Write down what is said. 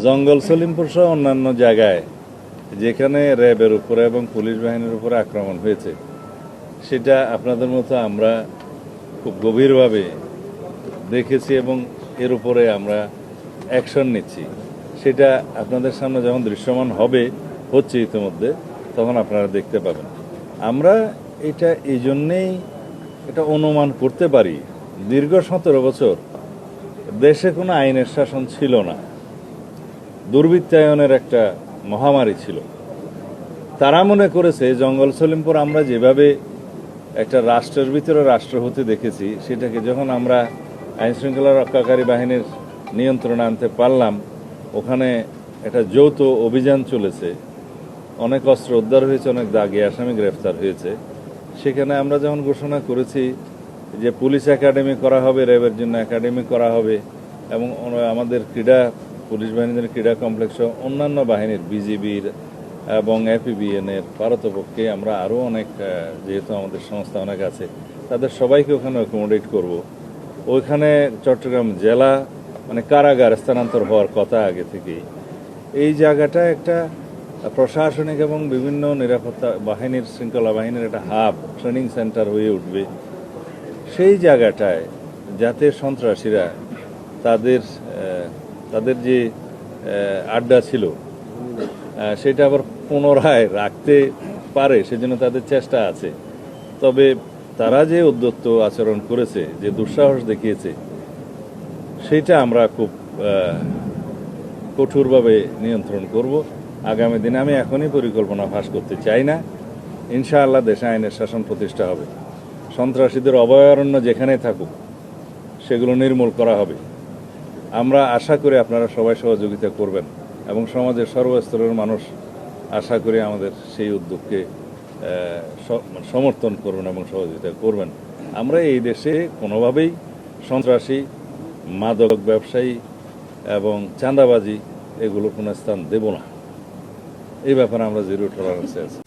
জঙ্গল সলিমপুর সহ অন্যান্য জায়গায় যেখানে র্যাবের উপরে এবং পুলিশ বাহিনীর উপরে আক্রমণ হয়েছে, সেটা আপনাদের মতো আমরা খুব গভীরভাবে দেখেছি এবং এর উপরে আমরা অ্যাকশন নিচ্ছি। সেটা আপনাদের সামনে যখন দৃশ্যমান হচ্ছে ইতিমধ্যে, তখন আপনারা দেখতে পাবেন। আমরা এটা এই জন্যেই এটা অনুমান করতে পারি, দীর্ঘ 17 বছর দেশে কোনো আইনের শাসন ছিল না, দুর্বৃত্তায়নের একটা মহামারী ছিল। তারা মনে করেছে জঙ্গল সলিমপুর আমরা যেভাবে একটা রাষ্ট্রের ভিতরে রাষ্ট্র হতে দেখেছি, সেটাকে যখন আমরা আইনশৃঙ্খলা রক্ষাকারী বাহিনীর নিয়ন্ত্রণে আনতে পারলাম, ওখানে একটা যৌথ অভিযান চলেছে, অনেক অস্ত্র উদ্ধার হয়েছে, অনেক দাগি আসামি গ্রেফতার হয়েছে। সেখানে আমরা যখন ঘোষণা করেছি যে পুলিশ একাডেমি করা হবে, র্যাবের জন্য একাডেমি করা হবে, এবং আমাদের পুলিশ বাহিনীর ক্রীড়া কমপ্লেক্স অন্যান্য বাহিনীর বিজিবির এবং এপিবিএনের পারতপক্ষে আমরা আরও অনেক, যেহেতু আমাদের সংস্থা অনেক আছে, তাদের সবাইকে ওখানে অ্যাকোমোডেট করব। ওইখানে চট্টগ্রাম জেলা মানে কারাগার স্থানান্তর হওয়ার কথা আগে থেকেই। এই জায়গাটা একটা প্রশাসনিক এবং বিভিন্ন নিরাপত্তা বাহিনীর, শৃঙ্খলা বাহিনীর একটা হাব, ট্রেনিং সেন্টার হয়ে উঠবে। সেই জায়গাটায় যাতে সন্ত্রাসীরা তাদের যে আড্ডা ছিল সেটা আবার পুনরায় রাখতে পারে, সেজন্য তাদের চেষ্টা আছে। তবে তারা যে উদ্যত্ত আচরণ করেছে, যে দুঃসাহস দেখিয়েছে, সেটা আমরা খুব কঠোরভাবে নিয়ন্ত্রণ করব আগামী দিনে। আমি এখনই পরিকল্পনা ফাঁস করতে চাই না। ইনশাআল্লাহ দেশে আইনের শাসন প্রতিষ্ঠা হবে, সন্ত্রাসীদের অভয়ারণ্য যেখানে থাকুক সেগুলো নির্মূল করা হবে। আমরা আশা করি আপনারা সবাই সহযোগিতা করবেন এবং সমাজের সর্বস্তরের মানুষ আশা করি আমাদের সেই উদ্যোগকে সমর্থন করবেন এবং সহযোগিতা করবেন। আমরা এই দেশে কোনোভাবেই সন্ত্রাসী, মাদক ব্যবসায়ী এবং চাঁদাবাজি এগুলো কোনো স্থান দেব না। এই ব্যাপারে আমরা জিরো টলারেন্সে আছি।